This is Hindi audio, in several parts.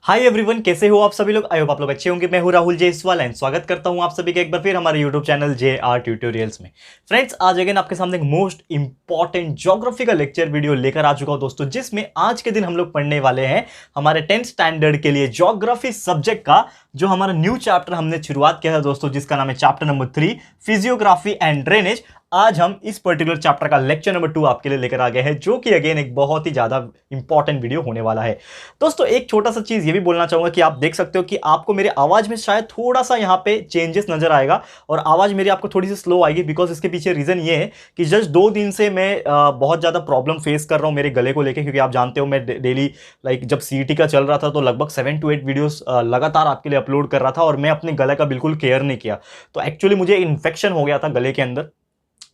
हाय एवरीवन, कैसे हो आप सभी लोग। आई होप आप लोग अच्छे होंगे। मैं हूं राहुल जयसवाल एंड स्वागत करता हूं आप सभी का एक बार फिर हमारे यूट्यूब चैनल JR ट्यूटोरियल्स में। फ्रेंड्स, आज अगेन आपके सामने एक मोस्ट इंपॉर्टेंट ज्योग्राफी का लेक्चर वीडियो लेकर आ चुका हूं दोस्तों, जिसमें आज के दिन हम लोग पढ़ने वाले हैं हमारे 10th स्टैंडर्ड के लिए ज्योग्राफी सब्जेक्ट का जो हमारा न्यू चैप्टर हमने शुरुआत किया है दोस्तों, जिसका नाम है chapter number 3 physiography and drainage. आज हम इस पर्टिकुलर चैप्टर का लेक्चर नंबर 2 आपके लिए लेकर आ गए हैं, जो कि अगेन एक बहुत ही ज्यादा इंपॉर्टेंट वीडियो होने वाला है। दोस्तों, एक छोटा सा चीज ये भी बोलना चाहूंगा कि आप देख सकते हो कि आपको मेरे आवाज में शायद थोड़ा सा यहाँ पे चेंजेस नजर आएगा और आवाज मेरी आपको थोड़ी सी स्लो आएगी, बिकॉज इसके पीछे रीजन ये है कि जस्ट 2 दिन से मैं बहुत ज्यादा प्रॉब्लम फेस कर रहा हूँ मेरे गले को लेकर, क्योंकि आप जानते हो मैं डेली जब CET का चल रहा था तो लगभग 7 to 8 वीडियोस लगातार आपके लिए अपलोड कर रहा था और मैं अपने गले का बिल्कुल केयर नहीं किया। तो एक्चुअली मुझे इन्फेक्शन हो गया था गले के अंदर,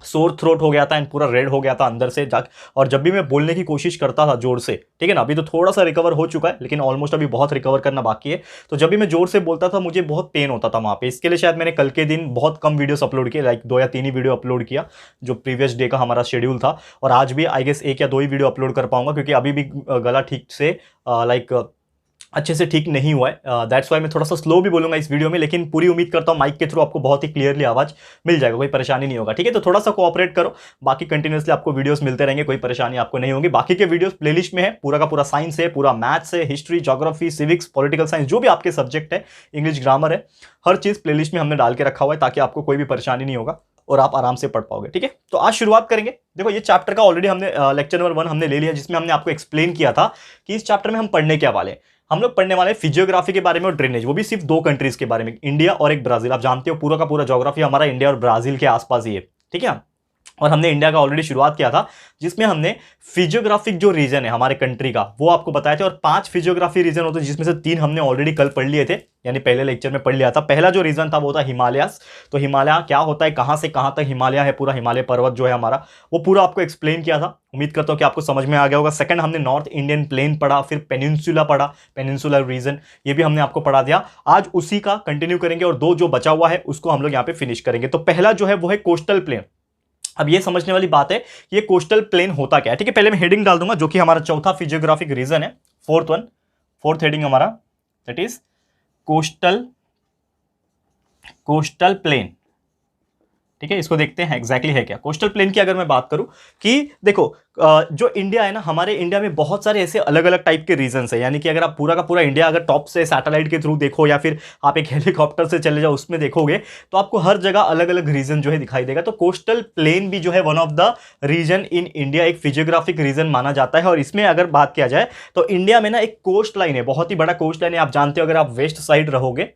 सोर थ्रोट हो गया था एंड पूरा रेड हो गया था अंदर से जाके। और जब भी मैं बोलने की कोशिश करता था जोर से, ठीक है ना, अभी तो थोड़ा सा रिकवर हो चुका है लेकिन ऑलमोस्ट अभी बहुत रिकवर करना बाकी है। तो जब भी मैं जोर से बोलता था मुझे बहुत पेन होता था वहां पे। इसके लिए शायद मैंने कल के दिन बहुत कम वीडियोस अपलोड किए, 2 या 3 ही वीडियो अपलोड किया जो प्रीवियस डे का हमारा शेड्यूल था। और आज भी आई गेस 1 या 2 ही वीडियो अपलोड कर पाऊंगा, क्योंकि अभी भी गला ठीक से अच्छे से ठीक नहीं हुआ है। दैट्स वाई मैं थोड़ा सा स्लो भी बोलूंगा इस वीडियो में, लेकिन पूरी उम्मीद करता हूं माइक के थ्रू आपको बहुत ही क्लियरली आवाज मिल जाएगा, कोई परेशानी नहीं होगा। ठीक है, तो थोड़ा सा कोऑपरेट करो। बाकी कंटिन्यूसली आपको वीडियोस मिलते रहेंगे, कोई परेशानी आपको नहीं होगी। बाकी के वीडियोस प्लेलिस्ट में है, पूरा का पूरा साइंस है, पूरा मैथ्स है, history, geography, civics, political science, जो भी आपके सब्जेक्ट है, इंग्लिश, ग्रामर है, हर चीज प्लेलिस्ट में हमने डाल के रखा हुआ है ताकि आपको कोई भी परेशानी नहीं होगा और आप आराम से पढ़ पाओगे। ठीक है, तो आज शुरुआत करेंगे। देखो, ये चैप्टर का ऑलरेडी हमने लेक्चर नंबर 1 हमने ले लिया, जिसमें हमने आपको एक्सप्लेन किया था कि इस चैप्टर में हम पढ़ने क्या वाले हैं। हम लोग पढ़ने वाले फिजियोग्राफी के बारे में और ड्रेनेज, वो भी सिर्फ 2 कंट्रीज के बारे में, इंडिया और एक ब्राजील। आप जानते हो पूरा का पूरा ज्योग्राफी हमारा इंडिया और ब्राजील के आसपास ही है। ठीक है, और हमने इंडिया का ऑलरेडी शुरुआत किया था, जिसमें हमने फिजियोग्राफिक जो रीजन है हमारे कंट्री का वो आपको बताया थे। और 5 फिजियोग्राफी रीजन होते हैं, जिसमें से 3 हमने ऑलरेडी कल पढ़ लिए थे, यानी पहले लेक्चर में पढ़ लिया था। पहला जो रीजन था वो था हिमालयास। तो हिमालय क्या होता है, कहां से कहां तक हिमालय है, पूरा हिमालय पर्वत जो है हमारा, वो पूरा आपको एक्सप्लेन किया था। उम्मीद करता हूं कि आपको समझ में आ गया होगा। सेकंड, हमने नॉर्थ इंडियन प्लेन पढ़ा, फिर पेनिनसुला पढ़ा, पेनिनसुलर रीजन, ये भी हमने आपको पढ़ा दिया। आज उसी का कंटिन्यू करेंगे और 2 जो बचा हुआ है उसको हम लोग यहाँ पे फिनिश करेंगे। तो पहला जो है वो है कोस्टल प्लेन। अब ये समझने वाली बात है ये कोस्टल प्लेन होता क्या है। ठीक है, पहले मैं हेडिंग डाल दूंगा, जो कि हमारा चौथा फिजियोग्राफिक रीजन है, फोर्थ हेडिंग हमारा, दैट इज कोस्टल प्लेन। ठीक है, इसको देखते हैं एग्जैक्टली है क्या कोस्टल प्लेन की। अगर मैं बात करूं कि देखो, जो इंडिया है ना, हमारे इंडिया में बहुत सारे ऐसे अलग अलग टाइप के रीजन्स है। यानी कि अगर आप पूरा का पूरा इंडिया अगर टॉप से सैटेलाइट के थ्रू देखो या फिर आप एक हेलीकॉप्टर से चले जाओ उसमें देखोगे, तो आपको हर जगह अलग अलग रीजन जो है दिखाई देगा। तो कोस्टल प्लेन भी जो है one of the region in India, एक फिजियोग्राफिक रीजन माना जाता है। और इसमें अगर बात किया जाए तो इंडिया में ना एक कोस्ट लाइन है, बहुत ही बड़ा कोस्ट लाइन है। आप जानते हो, अगर आप वेस्ट साइड रहोगे,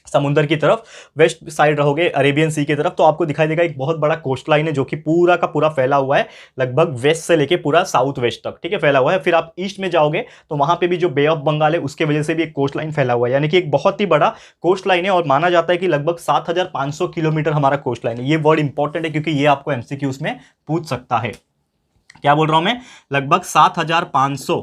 समुद्र की तरफ, वेस्ट साइड रहोगे अरेबियन सी की तरफ, तो आपको दिखाई देगा एक बहुत बड़ा कोस्ट लाइन है जो कि पूरा का पूरा फैला हुआ है, लगभग वेस्ट से लेके पूरा साउथ वेस्ट तक। ठीक है, फैला हुआ है। फिर आप ईस्ट में जाओगे तो वहां पे भी जो बे ऑफ बंगाल है उसके वजह से भी एक कोस्ट लाइन फैला हुआ है, यानी कि एक बहुत ही बड़ा कोस्ट लाइन है। और माना जाता है कि लगभग 7500 किलोमीटर हमारा कोस्ट लाइन है। ये वर्ड इंपॉर्टेंट है क्योंकि ये आपको MCQs में पूछ सकता है। क्या बोल रहा हूं मैं, लगभग 7500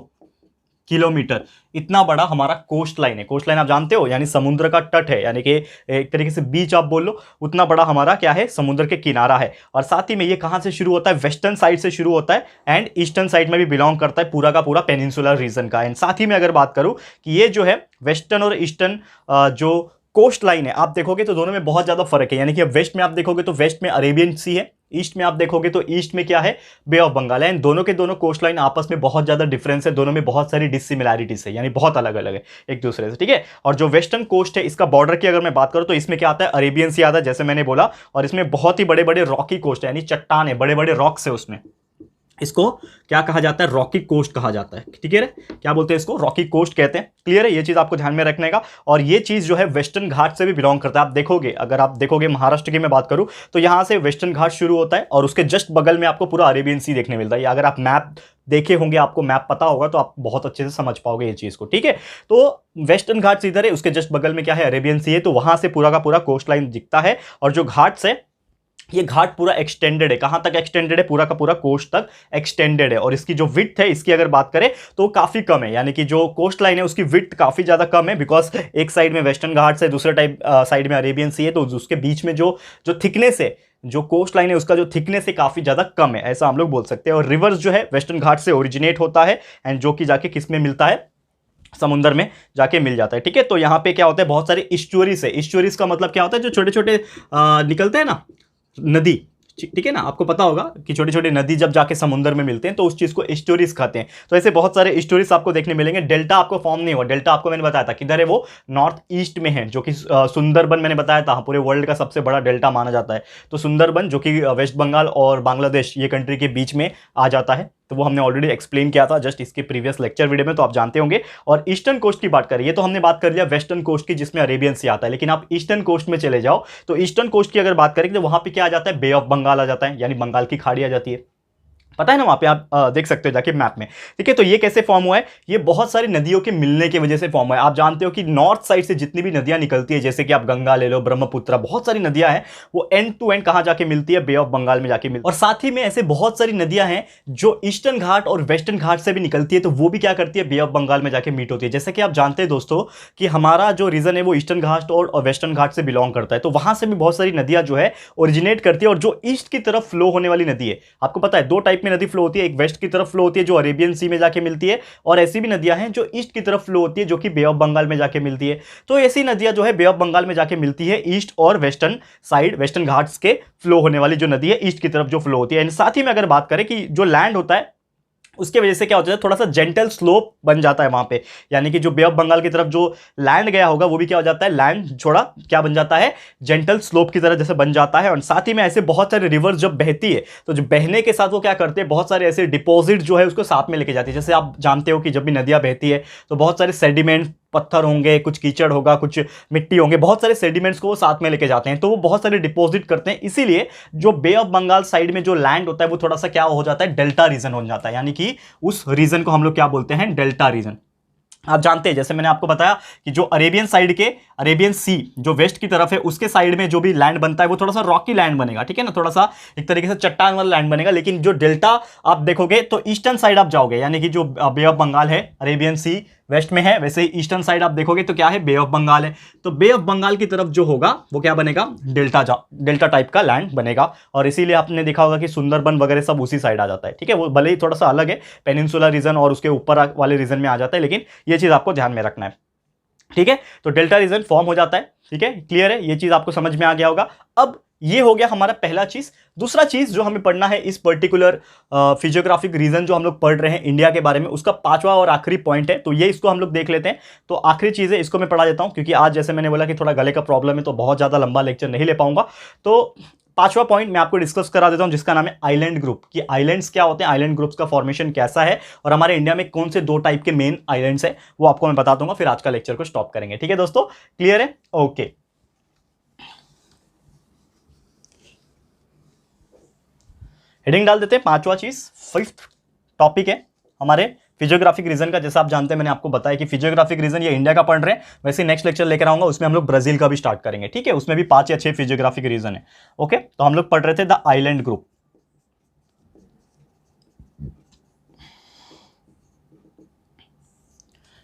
किलोमीटर, इतना बड़ा हमारा कोस्ट लाइन है। कोस्ट लाइन आप जानते हो, यानी समुद्र का तट है, यानी कि एक तरीके से बीच आप बोल लो, उतना बड़ा हमारा क्या है, समुद्र के किनारा है। और साथ ही में ये कहां से शुरू होता है, वेस्टर्न साइड से शुरू होता है एंड ईस्टर्न साइड में भी बिलोंग करता है, पूरा का पूरा पेनिनसुलर रीजन का। एंड साथ ही में अगर बात करूं कि ये जो है वेस्टर्न और ईस्टर्न जो कोस्ट लाइन है, आप देखोगे तो दोनों में बहुत ज्यादा फर्क है। यानी कि वेस्ट में आप देखोगे तो वेस्ट में अरेबियन सी है, ईस्ट में आप देखोगे तो ईस्ट में क्या है, बे ऑफ बंगाल है। दोनों के दोनों कोस्ट लाइन आपस में बहुत ज्यादा डिफरेंस है, दोनों में बहुत सारी डिसिमिलैरिटीज है, यानी बहुत अलग अलग है एक दूसरे से। ठीक है, और जो वेस्टर्न कोस्ट है, इसका बॉर्डर की अगर मैं बात करूं तो इसमें क्या आता है, अरेबियन सी आता है, जैसे मैंने बोला। और इसमें बहुत ही बड़े बड़े रॉकी कोस्ट है, यानी चट्टान है, बड़े बड़े रॉक्स है उसमें। इसको क्या कहा जाता है, रॉकी कोस्ट कहा जाता है। ठीक है, क्या बोलते हैं इसको, रॉकी कोस्ट कहते हैं। क्लियर है, ये चीज आपको ध्यान में रखने का। और ये चीज जो है वेस्टर्न घाट से भी बिलोंग करता है। आप देखोगे, अगर आप देखोगे महाराष्ट्र की मैं बात करूं तो यहां से वेस्टर्न घाट शुरू होता है और उसके जस्ट बगल में आपको पूरा अरेबियन सी देखने मिलता है। अगर आप मैप देखे होंगे, आपको मैप पता होगा तो आप बहुत अच्छे से समझ पाओगे ये चीज को। ठीक है, तो वेस्टर्न घाट इधर है, उसके जस्ट बगल में क्या है, अरेबियन सी है। तो वहां से पूरा का पूरा कोस्ट लाइन दिखता है। और जो घाट से ये घाट पूरा एक्सटेंडेड है, कहां तक एक्सटेंडेड है, पूरा का पूरा कोस्ट तक एक्सटेंडेड है। और इसकी जो विड्थ है, इसकी अगर बात करें तो काफी कम है, यानी कि जो कोस्ट लाइन है उसकी विड्थ काफी ज्यादा कम है, बिकॉज एक साइड में वेस्टर्न घाट्स है, दूसरे टाइप साइड में अरेबियन सी है। तो उसके बीच में जो थिकनेस है, जो कोस्ट लाइन है उसका जो थिकनेस है काफी ज्यादा कम है, ऐसा हम लोग बोल सकते हैं। और रिवर्स जो है वेस्टर्न घाट से ओरिजिनेट होता है एंड जो कि जाके किस में मिलता है, समुंदर में जाके मिल जाता है। ठीक है, तो यहाँ पे क्या होता है, बहुत सारे इस्चुअरीज है। इस्चुअरीज का मतलब क्या होता है, जो छोटे छोटे निकलते हैं ना नदी, ठीक है ना, आपको पता होगा कि छोटे छोटे नदी जब जाके समुद्र में मिलते हैं तो उस चीज को एस्टोरीज कहते हैं। तो ऐसे बहुत सारे एस्टोरीज आपको देखने मिलेंगे। डेल्टा आपको फॉर्म नहीं हुआ। डेल्टा आपको मैंने बताया था किधर है, वो नॉर्थ ईस्ट में है, जो कि सुंदरबन मैंने बताया था पूरे वर्ल्ड का सबसे बड़ा डेल्टा माना जाता है। तो सुंदरबन जो कि वेस्ट बंगाल और बांग्लादेश ये कंट्री के बीच में आ जाता है, तो वो हमने ऑलरेडी एक्सप्लेन किया था जस्ट इसके प्रीवियस लेक्चर वीडियो में, तो आप जानते होंगे। और ईस्टर्न कोस्ट की बात करें, ये तो हमने बात कर लिया वेस्टर्न कोस्ट की जिसमें अरेबियन सी आता है, लेकिन आप ईस्टर्न कोस्ट में चले जाओ तो ईस्टर्न कोस्ट की अगर बात करें तो वहां पे क्या आ जाता है, बे ऑफ बंगाल आ जाता है, यानी बंगाल की खाड़ी आ जाती है। पता है ना, वहां पे आप देख सकते हो जाके मैप में। ठीक है, तो ये कैसे फॉर्म हुआ है, ये बहुत सारी नदियों के मिलने की वजह से फॉर्म हुआ है। आप जानते हो कि नॉर्थ साइड से जितनी भी नदियां निकलती है, जैसे कि आप गंगा ले लो, ब्रह्मपुत्र, बहुत सारी नदियां हैं, वो एंड टू एंड कहां जाके मिलती है, बे ऑफ बंगाल में जाके मिलती है। और साथ ही में ऐसे बहुत सारी नदियां हैं जो ईस्टर्न घाट और वेस्टर्न घाट से भी निकलती है, तो वो भी क्या करती है, बे ऑफ बंगाल में जाके मीट होती है। जैसे कि आप जानते हैं दोस्तों कि हमारा जो रीजन है वो ईस्टर्न घाट और वेस्टर्न घाट से बिलोंग करता है, तो वहां से भी बहुत सारी नदियां जो है ओरिजिनेट करती है। और जो ईस्ट की तरफ फ्लो होने वाली नदी है, आपको पता है दो टाइप में नदी फ्लो होती है, एक वेस्ट की तरफ फ्लो होती है जो अरेबियन सी में जाके मिलती है, और ऐसी भी नदियां हैं जो ईस्ट की तरफ फ्लो होती है जो कि बे ऑफ बंगाल में जाके मिलती है। तो ऐसी नदियां जो है बे ऑफ बंगाल में जाके मिलती है, ईस्ट और वेस्टर्न साइड, वेस्टर्न घाट्स के फ्लो होने वाली जो नदी है ईस्ट की तरफ जो फ्लो होती है। साथ ही में अगर बात करें कि जो लैंड होता है उसके वजह से क्या होता है, थोड़ा सा जेंटल स्लोप बन जाता है वहां पे, यानी कि जो बे ऑफ बंगाल की तरफ जो लैंड गया होगा वो भी क्या हो जाता है, लैंड छोड़ा क्या बन जाता है, जेंटल स्लोप की तरह जैसे बन जाता है। और साथ ही में ऐसे बहुत सारे रिवर्स जब बहती है तो जो बहने के साथ वो क्या करते हैं, बहुत सारे ऐसे डिपॉजिट जो है उसको साथ में लेके जाती है। जैसे आप जानते हो कि जब भी नदियां बहती है तो बहुत सारे सेडिमेंट, पत्थर होंगे, कुछ कीचड़ होगा, कुछ मिट्टी होंगे, बहुत सारे सेडिमेंट्स को वो साथ में लेके जाते हैं, तो वो बहुत सारे डिपॉजिट करते हैं। इसीलिए जो बे ऑफ बंगाल साइड में जो लैंड होता है वो थोड़ा सा क्या हो जाता है, डेल्टा रीजन हो जाता है, यानी कि उस रीजन को हम लोग क्या बोलते हैं, डेल्टा रीजन। आप जानते हैं, जैसे मैंने आपको बताया कि जो अरेबियन साइड के, अरेबियन सी जो वेस्ट की तरफ है उसके साइड में जो भी लैंड बनता है वो थोड़ा सा रॉकी लैंड बनेगा, ठीक है ना, थोड़ा सा एक तरीके से चट्टान वाला लैंड बनेगा। लेकिन जो डेल्टा आप देखोगे तो ईस्टर्न साइड आप जाओगे, यानी कि जो बे ऑफ बंगाल है, अरेबियन सी वेस्ट में है, वैसे ही ईस्टर्न साइड आप देखोगे तो क्या है, बे ऑफ बंगाल है। तो बे ऑफ बंगाल की तरफ जो होगा वो क्या बनेगा, डेल्टा टाइप का लैंड बनेगा। और इसीलिए आपने देखा होगा कि सुंदरबन वगैरह सब उसी साइड आ जाता है। ठीक है, वो भले ही थोड़ा सा अलग है, पेनिनसुला रीजन और उसके ऊपर वाले रीजन में आ जाता है, लेकिन ये चीज आपको ध्यान में रखना है। ठीक है, तो डेल्टा रीजन फॉर्म हो जाता है। ठीक है, क्लियर है, ये चीज आपको समझ में आ गया होगा। अब ये हो गया हमारा पहला चीज। दूसरा चीज जो हमें पढ़ना है इस पर्टिकुलर फिजियोग्राफिक रीजन जो हम लोग पढ़ रहे हैं इंडिया के बारे में, उसका पांचवा और आखिरी पॉइंट है, तो ये इसको हम लोग देख लेते हैं। तो आखिरी चीज है, इसको मैं पढ़ा देता हूं क्योंकि आज जैसे मैंने बोला कि थोड़ा गले का प्रॉब्लम है तो बहुत ज्यादा लंबा लेक्चर नहीं ले पाऊंगा। तो पांचवा पॉइंट मैं आपको डिस्कस करा देता हूं जिसका नाम है आइलैंड ग्रुप, कि आइलैंड्स क्या होते हैं, आइलैंड ग्रुप्स का फॉर्मेशन कैसा है, और हमारे इंडिया में कौन से दो टाइप के मेन आइलैंड्स है वो आपको मैं बता दूंगा, फिर आज का लेक्चर को स्टॉप करेंगे। ठीक है दोस्तों, क्लियर है, ओके। हेडिंग डाल देते हैं, पांचवा चीज, फिफ्थ टॉपिक है हमारे फिजियोग्राफिक रीजन का। जैसा आप जानते हैं मैंने आपको बताया कि फिजियोग्राफिक रीजन ये इंडिया का पढ़ रहे हैं, वैसे नेक्स्ट लेक्चर लेकर आऊंगा उसमें हम लोग ब्राजील का भी स्टार्ट करेंगे। ठीक है, उसमें भी 5 या 6 फिजियोग्राफिक रीजन है। ओके, तो हम लोग पढ़ रहे थे द आइलैंड ग्रुप।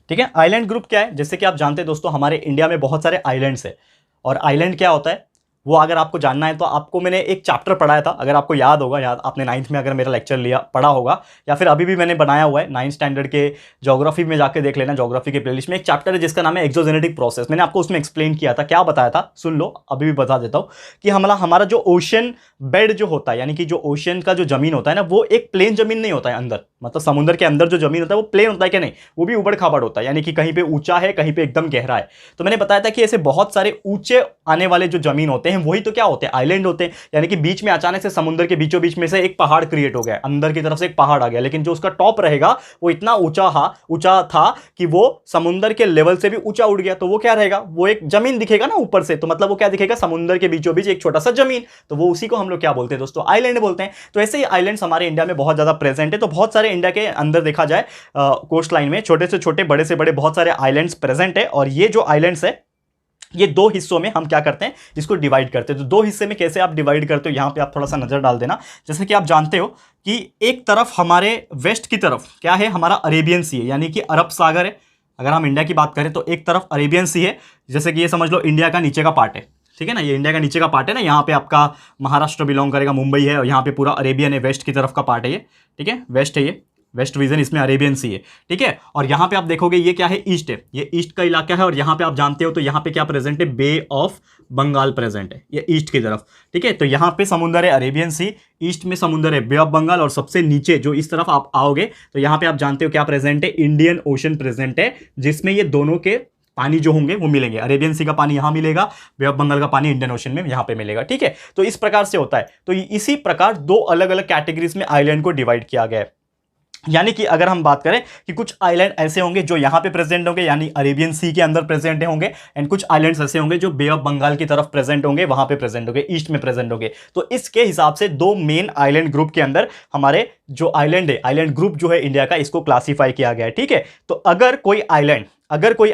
ठीक है, आइलैंड ग्रुप क्या है, जैसे कि आप जानते हैं दोस्तों हमारे इंडिया में बहुत सारे आइलैंड्स है। और आइलैंड क्या होता है वो अगर आपको जानना है तो आपको मैंने एक चैप्टर पढ़ाया था, अगर आपको याद होगा, याद आपने 9th में अगर मेरा लेक्चर लिया पढ़ा होगा, या फिर अभी भी मैंने बनाया हुआ है 9th स्टैंडर्ड के ज्योग्राफी में जाके देख लेना, ज्योग्राफी के प्लेलिस्ट में एक चैप्टर है जिसका नाम है एक्सोजेनेटिक प्रोसेस। मैंने आपको उसमें एक्सप्लेन किया था, क्या बताया था सुन लो, अभी भी बता देता हूं कि हमारा जो ओशन बेड जो होता है, यानी कि जो ओशन का जो जमीन होता है ना, वो एक प्लेन जमीन नहीं होता है अंदर, मतलब समुद्र के अंदर जो जमीन होता है वो प्लेन होता है क्या, नहीं, वो भी उबड़ खाबड़ होता है, यानी कि कहीं पे ऊंचा है, कहीं पे एकदम गहरा है। तो मैंने बताया था कि ऐसे बहुत सारे ऊंचे आने वाले जो जमीन होते हैं वही तो क्या होते हैं, आइलैंड होते हैं, यानी कि बीच में अचानक से समुद्र के बीचों बीच में से एक पहाड़ क्रिएट हो गया, अंदर की तरफ से एक पहाड़ आ गया, लेकिन जो उसका टॉप रहेगा वो इतना ऊंचा था कि वो समुद्र के लेवल से भी ऊंचा उड़ गया, तो वो क्या रहेगा, वो एक जमीन दिखेगा ना ऊपर से, तो मतलब वो क्या दिखेगा, समुद्र के बीचों बीच एक छोटा सा जमीन, तो वो उसी को हम लोग क्या बोलते हैं दोस्तों, आइलैंड बोलते हैं। तो ऐसे ही आइलैंड्स हमारे इंडिया में बहुत ज्यादा प्रेजेंट है। तो बहुत सारे इंडिया के अंदर देखा जाए कोस्ट लाइन में छोटे से छोटे, बड़े से बड़े बहुत सारे आइलैंड्स प्रेजेंट है। और ये जो आइलैंड्स है ये दो हिस्सों में हम क्या करते हैं, इसको डिवाइड करते हैं। तो दो हिस्से में कैसे आप डिवाइड करते हो, यहां पे आप थोड़ा सा नजर डाल देना। जैसे कि आप जानते हो कि एक तरफ हमारे वेस्ट की तरफ क्या है, हमारा अरेबियन सी है, यानी कि अरब सागर है। अगर हम इंडिया की बात करें तो एक तरफ अरेबियन सी है, जैसे कि ये समझ लो इंडिया का नीचे का पार्ट है, ठीक है ना, ये इंडिया का नीचे का पार्ट है ना, यहाँ पे आपका महाराष्ट्र बिलोंग करेगा, मुंबई है, और यहाँ पे पूरा अरेबियन है, वेस्ट की तरफ का पार्ट है ये, ठीक है, वेस्ट है ये। वेस्ट रीजन इसमें अरेबियन सी है, ठीक है। और यहां पे आप देखोगे ये क्या है, ईस्ट है, ये ईस्ट का इलाका है। और यहां पे आप जानते हो तो यहां पे क्या प्रेजेंट है, बे ऑफ बंगाल प्रेजेंट है, ये ईस्ट की तरफ, ठीक है। तो यहां पे समुंदर है अरेबियन सी, ईस्ट में समुंदर है बे ऑफ बंगाल, और सबसे नीचे जो इस तरफ आप आओगे तो यहां पे आप जानते हो क्या प्रेजेंट है, इंडियन ओशन प्रेजेंट है, जिसमें ये दोनों के पानी जो होंगे वो मिलेंगे। अरेबियन सी का पानी यहां मिलेगा, बे ऑफ बंगाल का पानी इंडियन ओशन में यहां पे मिलेगा, ठीक है। तो इस प्रकार से होता है। तो इसी प्रकार दो अलग अलग कैटेगरीज में आइलैंड को डिवाइड किया गया है। यानी कि अगर हम बात करें कि कुछ आइलैंड ऐसे होंगे जो यहां पे प्रेजेंट होंगे, यानी अरेबियन सी के अंदर प्रेजेंट होंगे, एंड कुछ आइलैंड्स ऐसे होंगे जो बे ऑफ बंगाल की तरफ प्रेजेंट होंगे, वहां पे प्रेजेंट होंगे, ईस्ट में प्रेजेंट होंगे। तो इसके हिसाब से दो मेन आइलैंड ग्रुप के अंदर हमारे जो आइलैंड है, आइलैंड ग्रुप जो है इंडिया का, इसको क्लासीफाई किया गया है, ठीक है। तो अगर कोई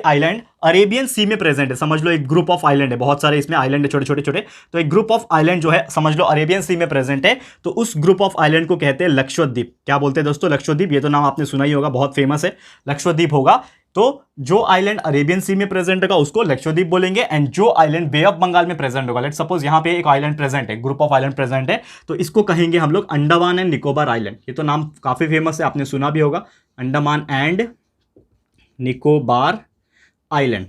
आइलैंड अरेबियन सी में प्रेजेंट है, समझ लो एक ग्रुप ऑफ आइलैंड है, बहुत सारे इसमें आइलैंड है छोटे छोटे छोटे, तो एक ग्रुप ऑफ आइलैंड जो है समझ लो अरेबियन सी में प्रेजेंट है, तो उस ग्रुप ऑफ आइलैंड को कहते हैं लक्षद्वीप। क्या बोलते हैं दोस्तों, लक्षद्वीप। ये तो नाम आपने सुना ही होगा, बहुत फेमस है, लक्षद्वीप होगा। तो जो आइलैंड अरेबियन सी में प्रेजेंट होगा उसको लक्षद्वीप बोलेंगे, एंड जो आइलैंड बे ऑफ बंगाल में प्रेजेंट होगा, लेट सपोज यहां पे एक आइलैंड प्रेजेंट है, ग्रुप ऑफ आइलैंड प्रेजेंट है, तो इसको कहेंगे हम लोग अंडमान एंड निकोबार आइलैंड। ये तो नाम काफी फेमस है, आपने सुना भी होगा, अंडमान एंड निकोबार आइलैंड।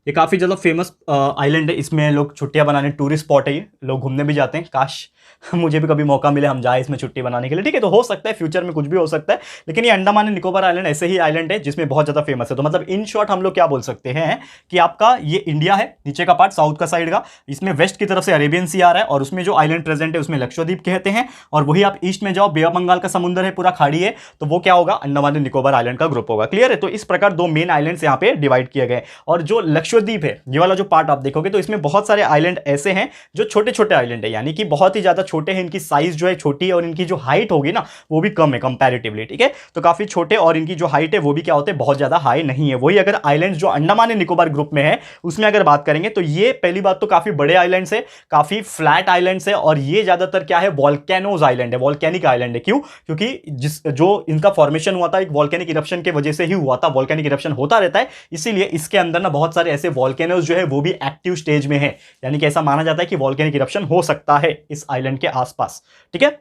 ये काफ़ी ज़्यादा फेमस आइलैंड है, इसमें लोग छुट्टियां बनाने, टूरिस्ट स्पॉट है, ये लोग घूमने भी जाते हैं। काश मुझे भी कभी मौका मिले, हम जाए इसमें छुट्टी बनाने के लिए, ठीक है। तो हो सकता है फ्यूचर में कुछ भी हो सकता है, लेकिन ये अंडमान एंड निकोबार आइलैंड ऐसे ही आइलैंड है जिसमें बहुत ज़्यादा फेमस है। तो मतलब इन शॉर्ट हम लोग क्या बोल सकते हैं कि आपका ये इंडिया है, नीचे का पार्ट साउथ का साइड का, इसमें वेस्ट की तरफ से अरेबियन सी आ रहा है, और उसमें जो आइलैंड प्रेजेंट है उसमें लक्षद्वीप कहते हैं। और वही आप ईस्ट में जाओ, बे ऑफ बंगाल का समुंदर है, पूरा खाड़ी है, तो वो क्या होगा, अंडमान एंड निकोबार आइलैंड का ग्रुप होगा। क्लियर है। तो इस प्रकार दो मेन आइलैंड्स यहाँ पे डिवाइड किए गए। और जो लक्षद्वीप है, ये वाला जो पार्ट आप देखोगे तो इसमें बहुत सारे आइलैंड ऐसे हैं जो छोटे छोटे आइलैंड है, यानी कि बहुत ही ज्यादा छोटे हैं, इनकी साइज जो है छोटी है, और इनकी जो हाइट होगी ना वो भी कम है कंपैरेटिवली, ठीक है। तो काफी छोटे, और इनकी जो हाइट है वो भी क्या होते हैं, बहुत ज्यादा हाई नहीं है। वही अगर आइलैंड जो अंडमान एंड निकोबार ग्रुप में है उसमें अगर बात करेंगे तो ये पहली बात तो काफी बड़े आइलैंड्स है, काफी फ्लैट आइलैंड्स है, और ये ज्यादातर क्या है, वॉल्केनोज आइलैंड है, वॉल्केनिक आइलैंड है। क्यों? क्योंकि जो इनका फॉर्मेशन हुआ था एक वॉल्केनिक इरप्शन की वजह से ही हुआ था, वॉल्केनिक इरप्शन होता रहता है, इसीलिए इसके अंदर ना बहुत सारे ऐसे वॉल्केनोज जो है वो भी एक्टिव स्टेज में है, यानी कि ऐसा माना जाता है कि वॉल्केनिक इरप्शन हो सकता है इस आइलैंड के आसपास, ठीक है,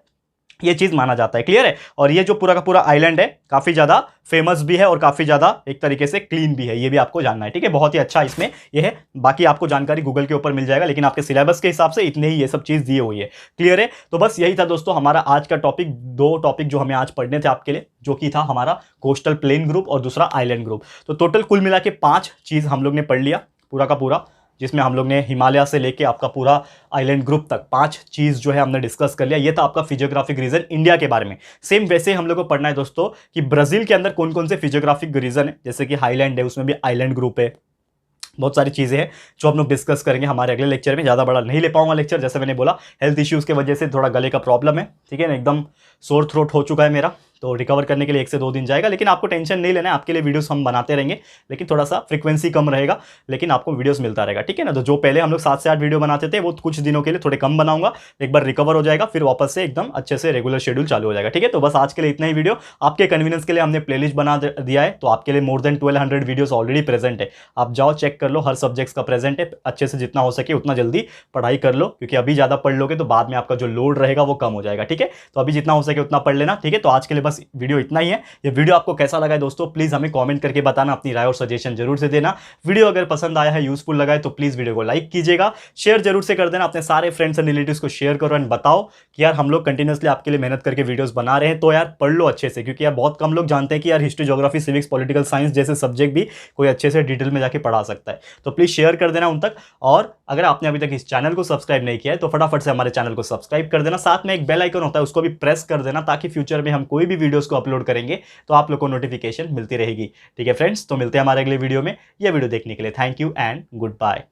ये चीज माना जाता है। क्लियर है। और ये जो पूरा का पूरा आइलैंड है काफी ज्यादा फेमस भी है, और काफी ज्यादा एक तरीके से क्लीन भी है, ये भी आपको जानना है, ठीक है। बहुत ही अच्छा इसमें ये है, बाकी आपको जानकारी गूगल के ऊपर मिल जाएगा, लेकिन आपके सिलेबस के हिसाब से इतने ही ये सब चीज दी हुई है। क्लियर है। तो बस यही था दोस्तों हमारा आज का टॉपिक, दो टॉपिक जो हमें आज पढ़ने थे आपके लिए, जो कि था हमारा कोस्टल प्लेन ग्रुप और दूसरा आइलैंड ग्रुप। तो टोटल कुल मिला के 5 चीज हम लोग ने पढ़ लिया पूरा का पूरा, जिसमें हम लोग ने हिमालय से लेके आपका पूरा आइलैंड ग्रुप तक 5 चीज जो है हमने डिस्कस कर लिया। ये था आपका फिजियोग्राफिक रीजन इंडिया के बारे में। सेम वैसे हम लोग को पढ़ना है दोस्तों कि ब्राजील के अंदर कौन कौन से फिजियोग्राफिक रीजन है, जैसे कि हाईलैंड है, उसमें भी आइलैंड ग्रुप है, बहुत सारी चीजें हैं जो हम लोग डिस्कस करेंगे हमारे अगले लेक्चर में। ज्यादा बड़ा नहीं ले पाऊंगा लेक्चर, जैसे मैंने बोला हेल्थ इश्यूज की वजह से थोड़ा गले का प्रॉब्लम है, ठीक है ना, एकदम सोर थ्रोट हो चुका है मेरा, तो रिकवर करने के लिए 1 से 2 दिन जाएगा, लेकिन आपको टेंशन नहीं लेना है, आपके लिए वीडियोस हम बनाते रहेंगे, लेकिन थोड़ा सा फ्रीक्वेंसी कम रहेगा, लेकिन आपको वीडियोस मिलता रहेगा, ठीक है ना। तो जो पहले हम लोग 7 से 8 वीडियो बनाते थे वो कुछ दिनों के लिए थोड़े कम बनाऊंगा, एक बार रिकवर हो जाएगा फिर वापस से एकदम अच्छे से रेगुलर शेड्यूल चालू हो जाएगा, ठीक है। तो बस आज के लिए इतना ही वीडियो, आपके कन्वीनियंस के लिए हमने प्लेलिस्ट बना दिया है, तो आपके लिए more than 1200 videos already present है, आप जाओ चेक कर लो, हर सब्जेक्ट्स का प्रेजेंट है, अच्छे से जितना हो सके उतना जल्दी पढ़ाई कर लो, क्योंकि अभी ज्यादा पढ़ लोगे तो बाद में आपका जो लोड रहेगा वो कम हो जाएगा, ठीक है। तो अभी जितना हो सके उतना पढ़ लेना, ठीक है। तो आज के लिए बस वीडियो इतना ही है। ये वीडियो आपको कैसा लगा है दोस्तों, प्लीज हमें कमेंट करके बताना, अपनी राय और सजेशन जरूर से देना। वीडियो अगर पसंद आया है, यूजफुल लगा है, तो प्लीज वीडियो को लाइक कीजिएगा, शेयर जरूर से कर देना, अपने सारे फ्रेंड्स एंड रिलेटिव्स को शेयर करो, एंड बताओ कि यार हम लोग कंटिन्यूअसली आपके लिए मेहनत करके वीडियोस बना रहे हैं, तो यार पढ़ लो अच्छे से, क्योंकि यार बहुत कम लोग जानते हैं कि यार history, geography, civics, political science जैसे सब्जेक्ट भी कोई अच्छे से डिटेल में जाके पढ़ा सकता है। तो प्लीज शेयर कर देना उन तक, और अगर आपने अभी तक इस चैनल को सब्सक्राइब नहीं किया है तो फटाफट से हमारे चैनल को सब्सक्राइब कर देना, साथ में एक बेल आइकन होता है उसको भी प्रेस कर देना, ताकि फ्यूचर में हम कोई भी वीडियोस को अपलोड करेंगे तो आप लोग को नोटिफिकेशन मिलती रहेगी, ठीक है फ्रेंड्स। तो मिलते हैं हमारे अगले वीडियो में। यह वीडियो देखने के लिए thank you and good bye.